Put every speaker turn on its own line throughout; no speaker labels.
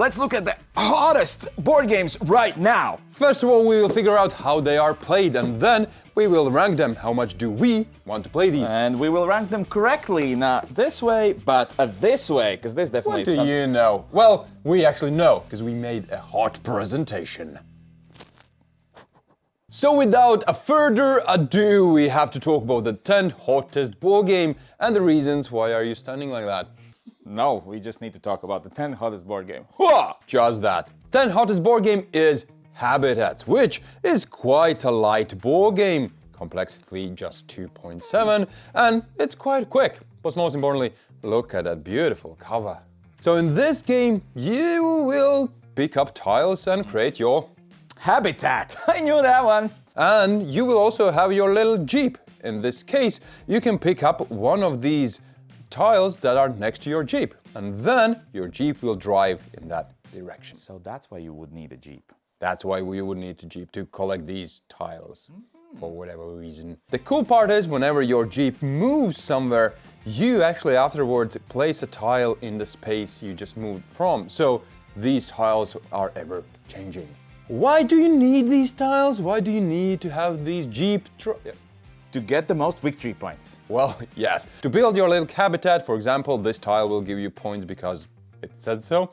let's look at the hottest board games right now.
First of all, we will figure out how they are played, and then we will rank them. How much do we want to play these?
And we will rank them correctly, not this way, but this way, because this definitely
What do you know? Well, we actually know, because we made a hot presentation. So without a further ado, we have to talk about the 10 hottest board game and the reasons. Why are you standing like that?
No, we just need to talk about the 10 hottest board game.
Just that. 10 hottest board game is Habitats, which is quite a light board game. Complexity just 2.7, and it's quite quick. But most importantly, look at that beautiful cover. So in this game, you will pick up tiles and create your
Habitat! I knew that one!
And you will also have your little Jeep. In this case, you can pick up one of these tiles that are next to your Jeep, and then your Jeep will drive in that direction.
So that's why you would need a Jeep.
That's why we would need a Jeep, to collect these tiles for whatever reason. The cool part is whenever your Jeep moves somewhere, you actually afterwards place a tile in the space you just moved from. So these tiles are ever changing. Why do you need these tiles? Why do you need to have these Jeep
To get the most victory points.
Well, yes. To build your little habitat, for example, this tile will give you points because it said so.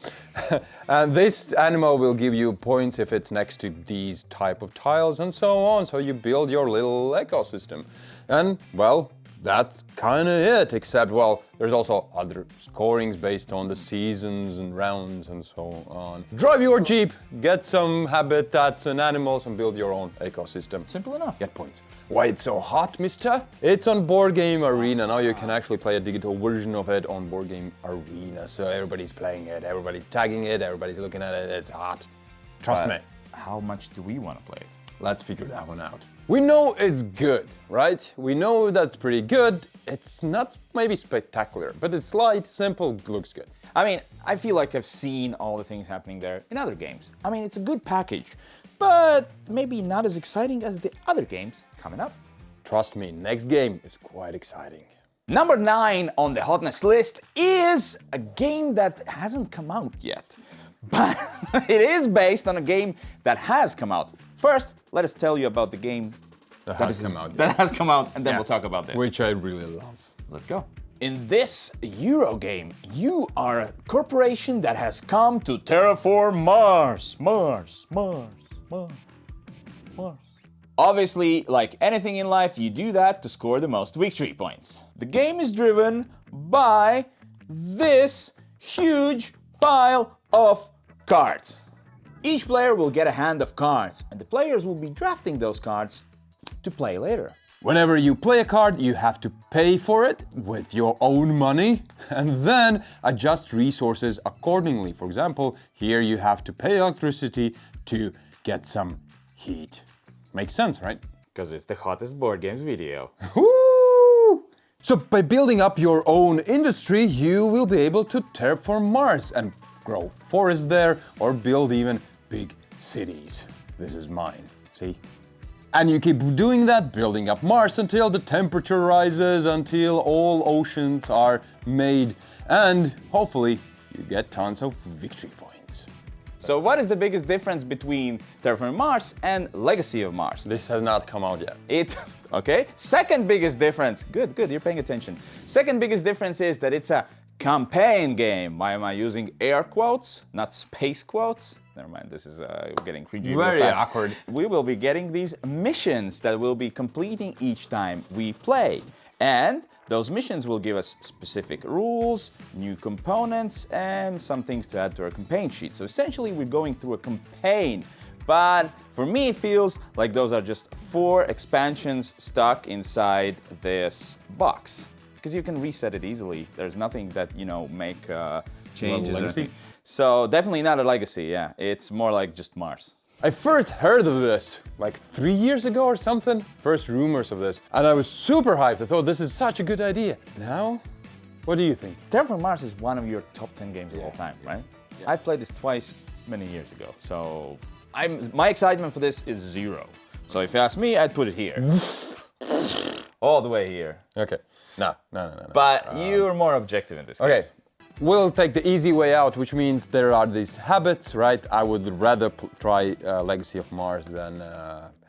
And this animal will give you points if it's next to these type of tiles and so on. So you build your little ecosystem. And, well, that's kind of it, except, well, there's also other scorings based on the seasons and rounds and so on. Drive your Jeep, get some habitats and animals and build your own ecosystem.
Simple enough.
Get points. Why it's so hot, mister? It's on Board Game Arena. Now you can actually play a digital version of it on Board Game Arena. So everybody's playing it, everybody's tagging it, everybody's looking at it. It's hot. Trust me.
How much do we want to play it?
Let's figure that one out. We know it's good, right? We know that's pretty good. It's not maybe spectacular, but it's light, simple, looks good.
I mean, I feel like I've seen all the things happening there in other games. I mean, it's a good package, but maybe not as exciting as the other games coming up.
Trust me, next game is quite exciting.
Number 9 on the hotness list is a game that hasn't come out yet, but it is based on a game that has come out. First, let us tell you about the game
that has
come out, and then we'll talk about this.
Which I really love.
Let's go. In this Euro game, you are a corporation that has come to terraform Mars. Mars. Obviously, like anything in life, you do that to score the most victory points. The game is driven by this huge pile of cards. Each player will get a hand of cards, and the players will be drafting those cards to play later.
Whenever you play a card, you have to pay for it with your own money and then adjust resources accordingly. For example, here you have to pay electricity to get some heat. Makes sense, right?
Because it's the hottest board games video.
Woo! So by building up your own industry, you will be able to terraform Mars and grow forests there or build even big cities. This is mine, see? And you keep doing that, building up Mars until the temperature rises, until all oceans are made, and hopefully you get tons of victory points.
So what is the biggest difference between Terraforming Mars and Legacy of Mars?
This has not come out yet.
Okay. Second biggest difference, good, you're paying attention. Second biggest difference is that it's a campaign game. Why am I using air quotes, not space quotes? Never mind, this is getting cringy.
Very awkward.
We will be getting these missions that we'll be completing each time we play. And those missions will give us specific rules, new components, and some things to add to our campaign sheet. So essentially, we're going through a campaign. But for me, it feels like those are just 4 expansions stuck inside this box. Because you can reset it easily. There's nothing that, make changes or anything. So definitely not a legacy, yeah. It's more like just Mars.
I first heard of this like 3 years ago or something. First rumors of this. And I was super hyped. I thought this is such a good idea. Now, what do you think?
Terraform Mars is one of your top 10 games of all time, right? Yeah. I've played this twice many years ago. So my excitement for this is 0. So if you ask me, I'd put it here. All the way here.
Okay. No.
But you're more objective in this case.
Okay. we'll take the easy way out, which means there are these habits, right? I would rather try Legacy of Mars than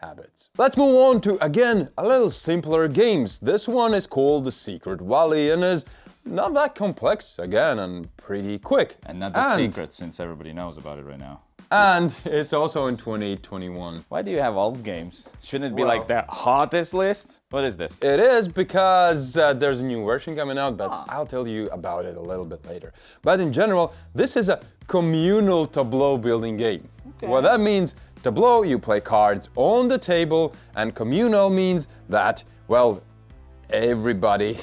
habits. Let's move on to, again, a little simpler games. This one is called The Secret Valley and is not that complex, again, and pretty quick.
And not that secret, since everybody knows about it right now.
And it's also in 2021.
Why do you have old games? Shouldn't it be like the hottest list? What is this?
It is because there's a new version coming out, but I'll tell you about it a little bit later. But in general, this is a communal tableau building game. Okay. What that means, tableau, you play cards on the table, and communal means that, well, everybody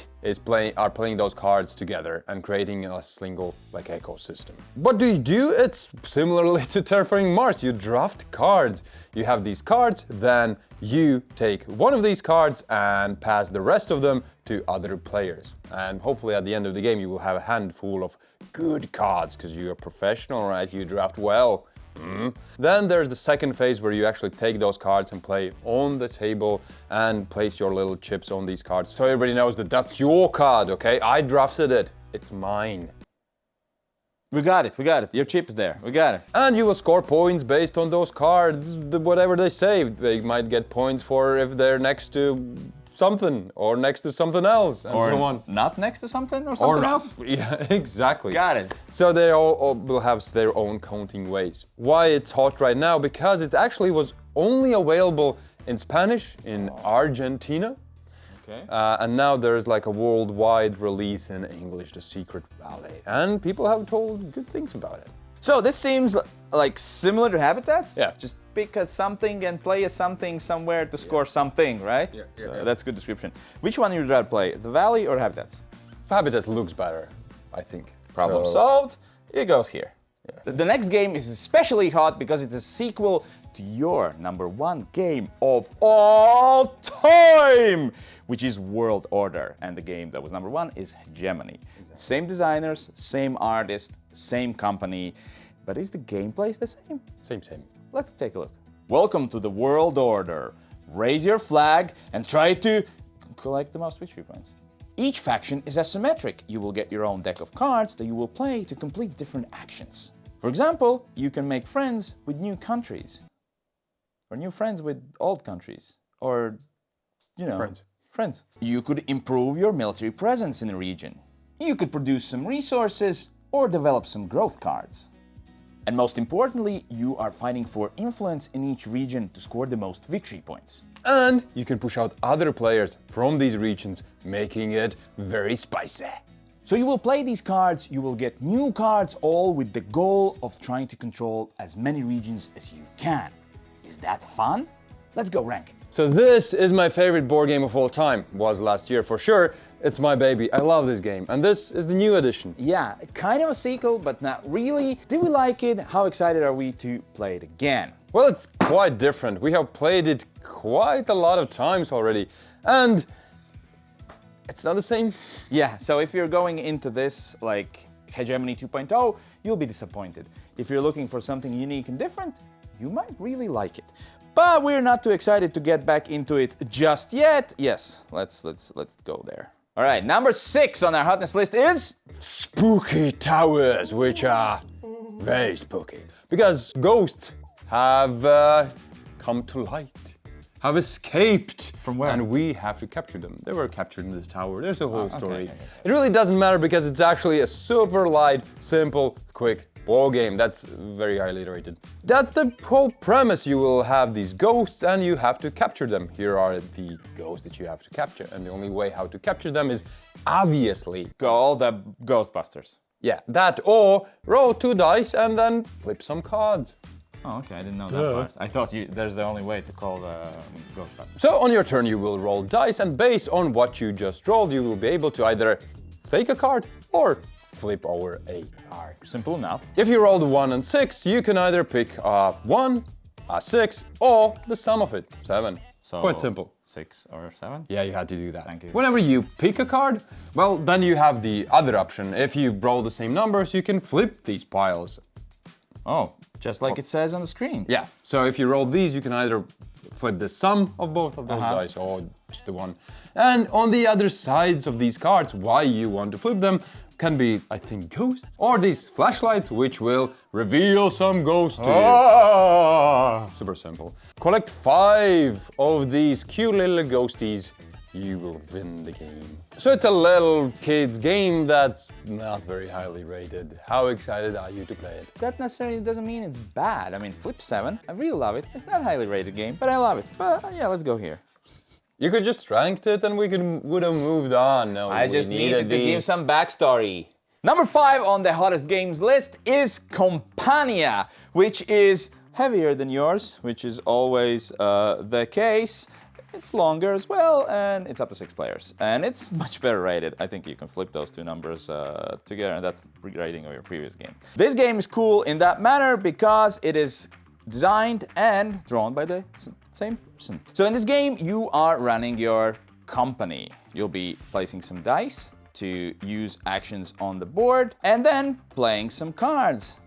are playing those cards together and creating a single ecosystem. What do you do? It's similarly to Terraforming Mars. You draft cards. You have these cards, then you take one of these cards and pass the rest of them to other players. And hopefully at the end of the game you will have a handful of good cards because you're a professional, right? You draft well. Then there's the second phase where you actually take those cards and play on the table and place your little chips on these cards. So everybody knows that that's your card, okay? I drafted it. It's mine.
We got it. Your chip's there. We got it.
And you will score points based on those cards, whatever they say. They might get points for if they're next to something or next to something else and so on.
Not next to something or something else?
Yeah, exactly.
Got it.
So they all will have their own counting ways. Why it's hot right now? Because it actually was only available in Spanish in Argentina.
Okay.
And now there's like a worldwide release in English, The Secret Valley. And people have told good things about it.
So this seems like similar to Habitats?
Yeah.
Just pick a something and play a something somewhere to score something, right?
Yeah.
That's a good description. Which one would you rather play, the Valley or Habitats?
Habitats looks better, I think.
Problem solved. It goes here. Yeah. The next game is especially hot because it's a sequel to your #1 game of all time, which is World Order. And the game that was #1 is Hegemony. Exactly. Same designers, same artist, same company. But is the gameplay the same?
Same.
Let's take a look. Welcome to the World Order. Raise your flag and try to collect the most victory points. Each faction is asymmetric. You will get your own deck of cards that you will play to complete different actions. For example, you can make friends with new countries. Or new friends with old countries. Or, you know, friends. You could improve your military presence in a region. You could produce some resources or develop some growth cards. And most importantly, you are fighting for influence in each region to score the most victory points.
And you can push out other players from these regions, making it very spicy.
So you will play these cards, you will get new cards, all with the goal of trying to control as many regions as you can. Is that fun? Let's go rank it.
So this is my favorite board game of all time. Was last year for sure. It's my baby. I love this game. And this is the new edition.
Yeah, kind of a sequel, but not really. Did we like it? How excited are we to play it again?
Well, it's quite different. We have played it quite a lot of times already. And it's not the same.
Yeah, so if you're going into this like Hegemony 2.0, you'll be disappointed. If you're looking for something unique and different, you might really like it. But we're not too excited to get back into it just yet. Yes, let's go there. All right, #6 on our hotness list is
Spooky Towers, which are very spooky. Because ghosts have come to light, have escaped.
From where?
And we have to capture them. They were captured in this tower. There's a whole story. Okay. It really doesn't matter because it's actually a super light, simple, quick war game that's very highly rated. That's the whole premise. You will have these ghosts and you have to capture them. Here are the ghosts that you have to capture, and the only way how to capture them is obviously
call the Ghostbusters.
Yeah, that, or roll 2 dice and then flip some cards.
Oh, okay, I didn't know that part. I thought there's the only way to call the Ghostbusters.
So on your turn you will roll dice, and based on what you just rolled you will be able to either take a card or flip over a card.
Simple enough.
If you rolled a 1 and 6, you can either pick a 1, a 6, or the sum of it, 7.
So
quite simple.
6 or 7?
Yeah, you had to do that.
Thank you.
Whenever you pick a card, well, then you have the other option. If you roll the same numbers, you can flip these piles.
Oh, just like it says on the screen.
Yeah, so if you roll these, you can either flip the sum of both of those dice or just the one. And on the other sides of these cards, why you want to flip them, can be, I think, ghosts. Or these flashlights, which will reveal some ghosts to you. Super simple. Collect 5 of these cute little ghosties. You will win the game. So it's a little kid's game that's not very highly rated. How excited are you to play it?
That necessarily doesn't mean it's bad. I mean, Flip 7, I really love it. It's not a highly rated game, but I love it. But yeah, let's go here.
You could just ranked it and we would have moved on. No,
I just needed to give some backstory. Number 5 on the hottest games list is Compania, which is heavier than yours, which is always the case. It's longer as well, and it's up to 6 players. And it's much better rated. I think you can flip those two numbers together, and that's the rating of your previous game. This game is cool in that manner because it is designed and drawn by the same person. So in this game, you are running your company. You'll be placing some dice to use actions on the board, and then playing some cards.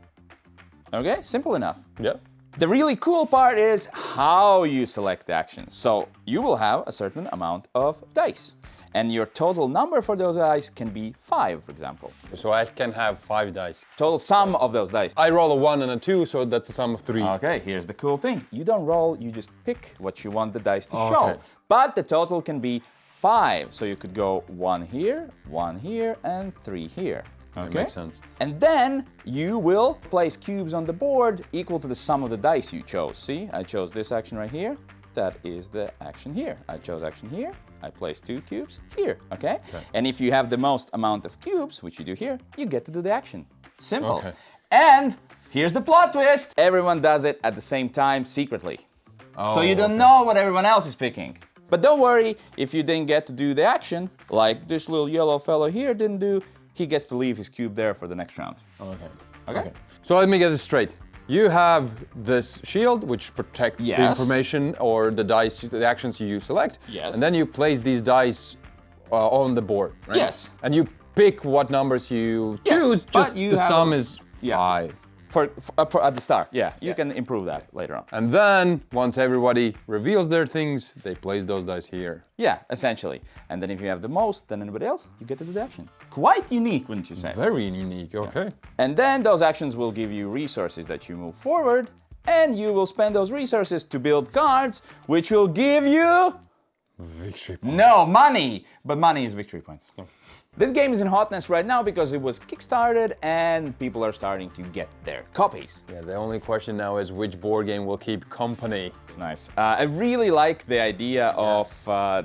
Okay, simple enough.
Yeah.
The really cool part is how you select the actions. So you will have a certain amount of dice, and your total number for those dice can be 5, for example.
So I can have 5 dice.
Total sum of those dice.
I roll a 1 and a 2, so that's a sum of 3.
Okay, here's the cool thing. You don't roll, you just pick what you want the dice to show. But the total can be 5. So you could go 1 here, and 3 here.
That makes sense.
And then you will place cubes on the board equal to the sum of the dice you chose. See, I chose this action right here. That is the action here. I chose action here. I place 2 cubes here, okay? And if you have the most amount of cubes, which you do here, you get to do the action. Simple.
Okay.
And here's the plot twist. Everyone does it at the same time secretly. So you don't know what everyone else is picking. But don't worry if you didn't get to do the action, like this little yellow fellow here didn't do. He gets to leave his cube there for the next round. Okay.
So let me get this straight. You have this shield, which protects the information or the dice, the actions you select.
Yes.
And then you place these dice on the board, right?
Yes.
And you pick what numbers you choose. Just the sum is 5.
For at the start, you can improve that later on.
And then, once everybody reveals their things, they place those dice here.
Yeah, essentially. And then if you have the most than anybody else, you get to do the action. Quite unique, wouldn't you say?
Very unique, okay.
And then those actions will give you resources that you move forward, and you will spend those resources to build cards, which will give you...
Victory points.
No, money! But money is victory points. This game is in hotness right now because it was kickstarted and people are starting to get their copies.
Yeah, the only question now is which board game will keep company.
Nice. I really like the idea of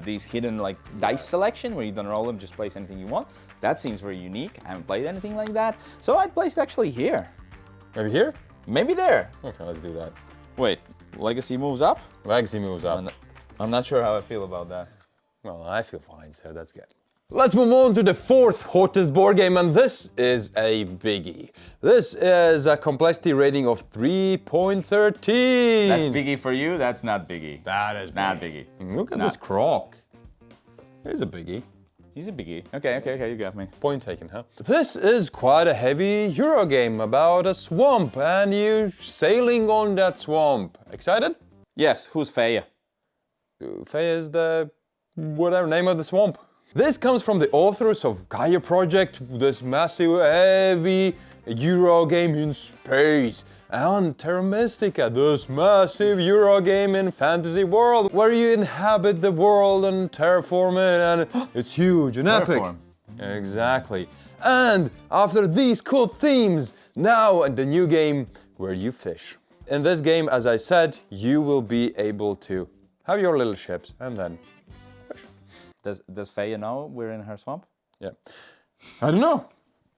these hidden dice selection where you don't roll them, just place anything you want. That seems very unique. I haven't played anything like that. So I'd place it actually here.
Maybe here?
Maybe there.
Okay, let's do that.
Wait, Legacy moves up?
Legacy moves up.
I'm not sure how I feel about that.
Well, I feel fine, so that's good. Let's move on to the 4th hottest board game, and this is a biggie. This is a complexity rating of 3.13.
That's biggie for you, that's not biggie.
That is
not biggie.
Look at this croc. He's a biggie.
He's a biggie. Okay, you got me.
Point taken, huh? This is quite a heavy Euro game about a swamp, and you sailing on that swamp. Excited?
Yes, who's Feya?
Feya is the whatever name of the swamp. This comes from the authors of Gaia Project, this massive, heavy Euro game in space, and Terra Mystica, this massive Euro game in fantasy world, where you inhabit the world and terraform it, and it's huge and epic. Exactly. And after these cool themes, now the new game where you fish. In this game, as I said, you will be able to have your little ships and then
Does Feya know we're in her swamp?
Yeah. I don't know.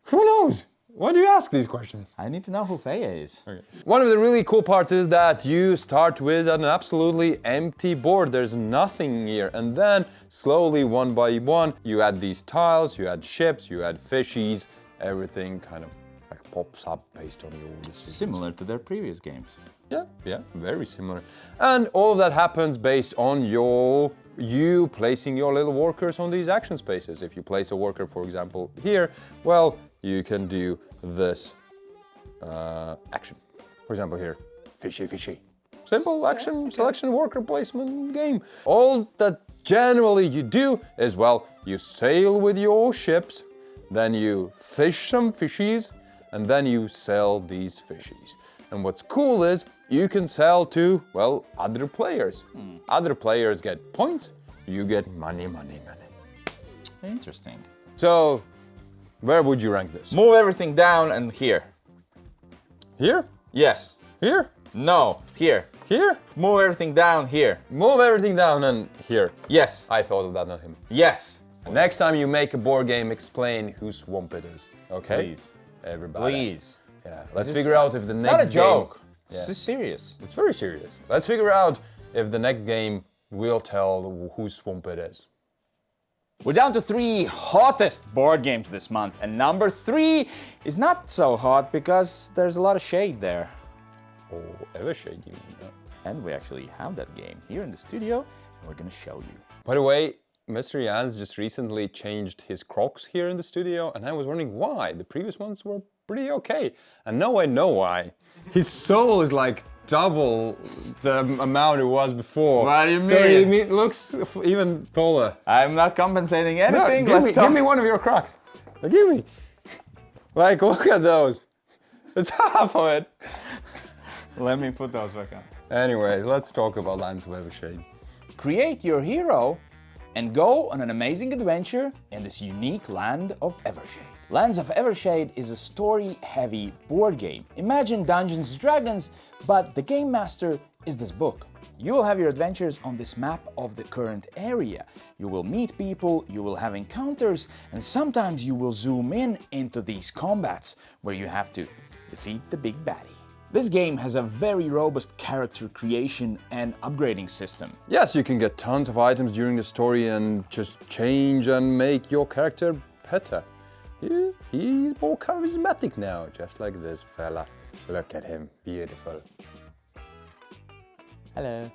Who knows? Why do you ask these questions?
I need to know who Feya is.
Okay. One of the really cool parts is that you start with an absolutely empty board. There's nothing here. And then slowly, one by one, you add these tiles, you add ships, you add fishies. Everything kind of pops up based on your decisions.
Similar to their previous games.
Yeah, very similar. And all of that happens based on you placing your little workers on these action spaces. If you place a worker, for example, here, well, you can do this action. For example, here, fishy. Simple action, selection, worker placement game. All that generally you do is, well, you sail with your ships, then you fish some fishies, and then you sell these fishies. And what's cool is you can sell to, well, other players. Other players get points, you get money.
Interesting.
So, where would you rank this?
Move everything down and here.
Here?
Yes.
Here?
No, here.
Here?
Move everything down here.
Move everything down and here.
Yes.
I thought of that, not him.
Yes.
Next time you make a board game, explain whose swamp it is. Okay?
Please.
Everybody.
Please.
Yeah. Let's figure out if the
It's
next
not a joke.
game...
This is serious.
It's very serious. Let's figure out if the next game will tell whose swamp it is.
We're down to 3 hottest board games this month, and number 3 is not so hot because there's a lot of shade there.
Oh, Evershade, you mean? Yeah.
And we actually have that game here in the studio, and we're gonna show you.
By the way, Mr. Jans just recently changed his Crocs here in the studio, and I was wondering why. The previous ones were pretty okay, and now I know why. His sole is like double the amount it was before.
What do you
So
mean?
it looks even taller.
I'm not compensating
No,
anything.
give me one of your Crocs. Give me. Like, look at those. It's half of it.
Let me put those back on.
Anyways, let's talk about Lands of Evershade.
Create your hero and go on an amazing adventure in this unique land of Evershade. Lands of Evershade is a story-heavy board game. Imagine Dungeons & Dragons, but the game master is this book. You will have your adventures on this map of the current area. You will meet people, you will have encounters, and sometimes you will zoom in into these combats where you have to defeat the big baddie. This game has a very robust character creation and upgrading system.
Yes, you can get tons of items during the story and just change and make your character better. He's more charismatic now, just like this fella. Look at him, beautiful.
Hello.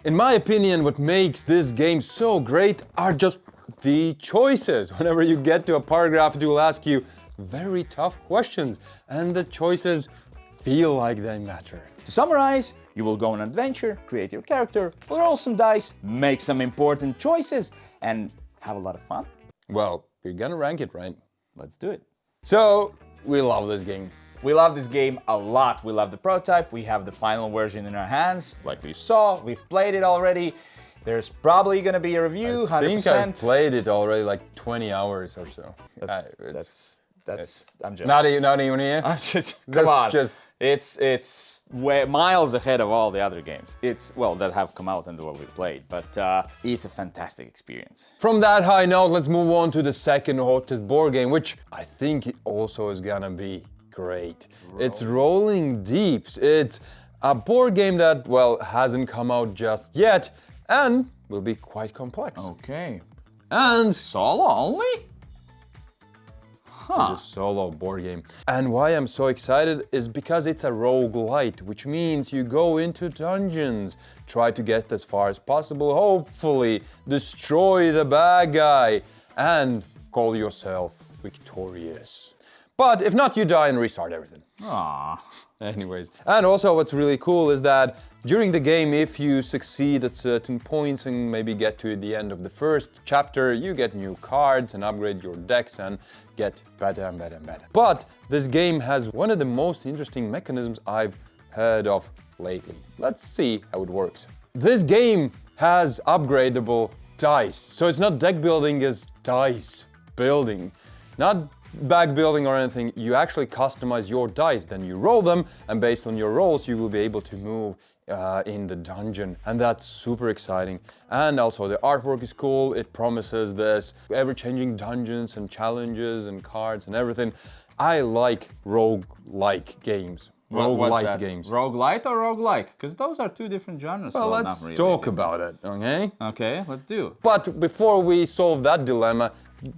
In my opinion, what makes this game so great are just the choices. Whenever you get to a paragraph, it will ask you very tough questions, and the choices feel like they matter.
To summarize, you will go on an adventure, create your character, roll some dice, make some important choices, and have a lot of fun.
Well, we're gonna rank it, right?
Let's do it.
So, we love this game.
We love this game a lot. We love the prototype. We have the final version in our hands, like you saw. We've played it already. There's probably gonna be a review, 100%.
I think I've played it already like 20 hours or so.
That's I'm just.
Not even here?
I'm just. Come on. It's way miles ahead of all the other games. That have come out and what we played, but it's a fantastic experience.
From that high note, let's move on to the second hottest board game, which I think also is gonna be great. It's Rolling Deeps. It's a board game that, well, hasn't come out just yet and will be quite complex.
Okay.
And
Solo only?
a solo board game. And why I'm so excited is because it's a roguelite, which means you go into dungeons, try to get as far as possible, hopefully destroy the bad guy, and call yourself victorious. But if not, you die and restart everything.
Aww.
Anyways, and also what's really cool is that during the game, if you succeed at certain points and maybe get to the end of the first chapter, you get new cards and upgrade your decks and get better and better and better. But this game has one of the most interesting mechanisms I've heard of lately. Let's see how it works. This game has upgradable dice. So it's not deck building, it's dice building. Not bag building or anything, you actually customize your dice, then you roll them, and based on your rolls you will be able to move in the dungeon, and that's super exciting. And also the artwork is cool. It promises this ever-changing dungeons and challenges and cards and everything. I like roguelike games. Roguelite games.
Roguelite or roguelike? Because those are two different genres.
Well, let's talk about it, okay?
Okay, let's do.
But before we solve that dilemma,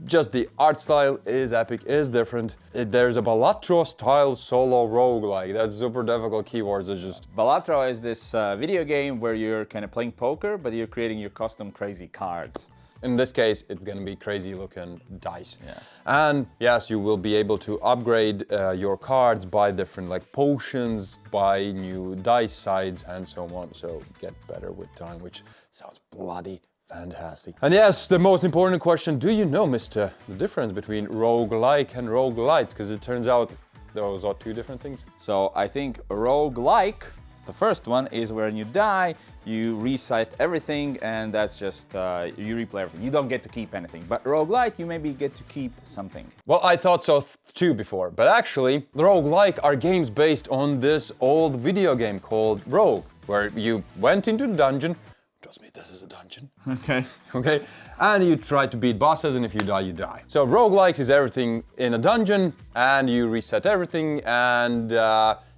just the art style is epic, is different. There's a Balatro style solo roguelike. That's super difficult keywords. It's just...
Balatro is this video game where you're kind of playing poker, but you're creating your custom crazy cards.
In this case, it's gonna be crazy looking dice.
Yeah.
And yes, you will be able to upgrade your cards, buy different like potions, buy new dice sides and so on. So get better with time, which sounds bloody Fantastic. And yes, the most important question, do you know, Mr. the difference between roguelike and roguelites? Because it turns out those are two different things.
So I think roguelike, the first one, is when you die, you reset everything, and that's just, you replay everything. You don't get to keep anything. But roguelite, you maybe get to keep something.
Well, I thought so too before, but actually, the roguelike are games based on this old video game called Rogue, where you went into the dungeon. Trust me, this is a dungeon.
Okay.
Okay, and you try to beat bosses, and if you die, you die. So roguelikes is everything in a dungeon, and you reset everything, and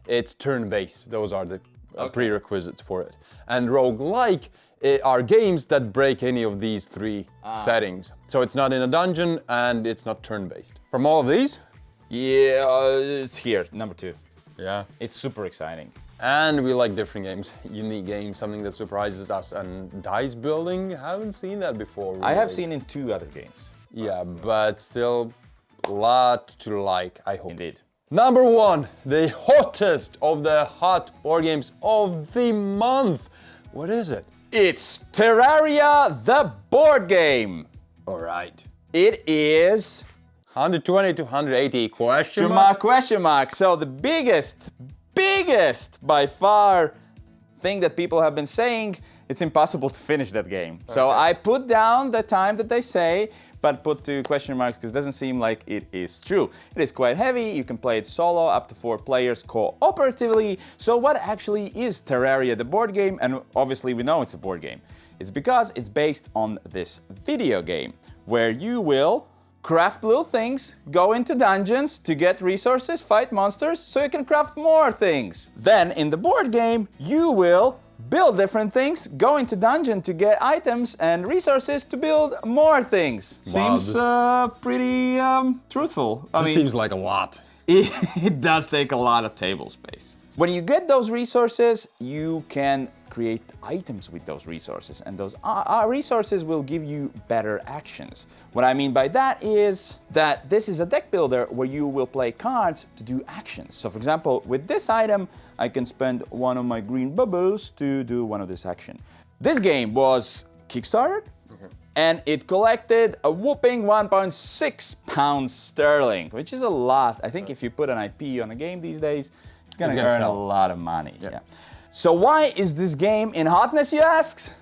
it's turn-based. Those are the prerequisites for it. And roguelike are games that break any of these three settings. So it's not in a dungeon, and it's not turn-based. From all of these?
Yeah, it's here, number 2.
Yeah.
It's super exciting.
And we like different games, unique games, something that surprises us. And dice building, haven't seen that before. Really.
I have seen in 2 other games.
Yeah, but still a lot to like, I hope.
Indeed.
Number 1, the hottest of the hot board games of the month. What is it?
It's Terraria, the board game.
All right.
It is
120 to 180
question mark. So the biggest by far thing that people have been saying, it's impossible to finish that game. Okay. So I put down the time that they say, but put 2 question marks because it doesn't seem like it is true. It is quite heavy. You can play it solo, up to 4 players, cooperatively. So what actually is Terraria, the board game? And obviously we know it's a board game. It's because it's based on this video game where you will craft little things, go into dungeons to get resources, fight monsters, so you can craft more things. Then in the board game, you will build different things, go into dungeon to get items and resources to build more things.
Wow,
Seems pretty truthful. I mean,
seems like a lot.
It does take a lot of table space. When you get those resources, you can create items with those resources, and those resources will give you better actions. What I mean by that is that this is a deck builder where you will play cards to do actions. So for example, with this item, I can spend one of my green bubbles to do one of this action. This game was kickstarted, and it collected a whopping 1.6 pounds sterling, which is a lot. I think if you put an IP on a game these days, it's gonna earn a lot of money. Yeah. So why is this game in hotness, you ask?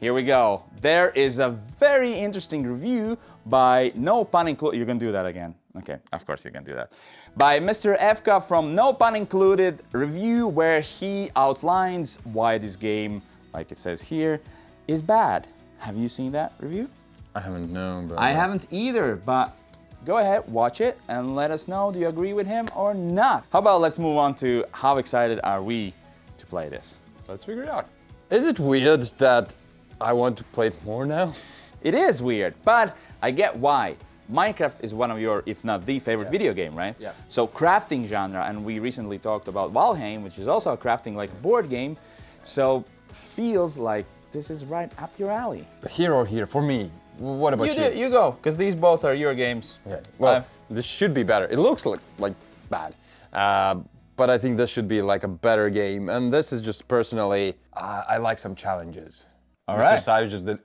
Here we go. There is a very interesting review by, no pun included, you're gonna do that again. Okay, of course you're gonna do that. By Mr. Efka from No Pun Included review, where he outlines why this game, like it says here, is bad. Have you seen that review?
I haven't known, but...
I haven't either, but go ahead, watch it, and let us know, do you agree with him or not? How about let's move on to how excited are we to play this?
Let's figure it out. Is it weird that I want to play it more now?
It is weird, but I get why. Minecraft is one of your, if not the favorite video game, right?
Yeah.
So crafting genre, and we recently talked about Valheim, which is also a crafting like a board game, so feels like this is right up your alley.
Here or here, for me. What about you?
You go, because these both are your games.
Yeah. Well, this should be better. It looks like bad, but I think this should be like a better game. And this is just personally, I like some challenges.
All
Mr.
right.
Savage just did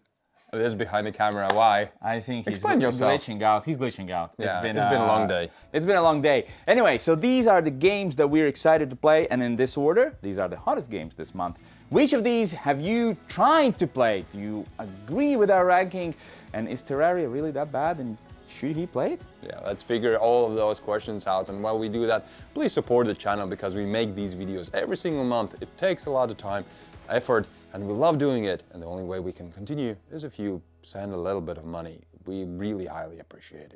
this behind the camera. Why?
I think he's
Explain yourself.
glitching out. He's glitching out.
Yeah, it's been a long day.
It's been a long day. Anyway, so these are the games that we're excited to play, and in this order, these are the hottest games this month. Which of these have you tried to play? Do you agree with our ranking? And is Terraria really that bad? And should he play it?
Yeah, let's figure all of those questions out. And while we do that, please support the channel because we make these videos every single month. It takes a lot of time, effort, and we love doing it. And the only way we can continue is if you send a little bit of money. We really highly appreciate it.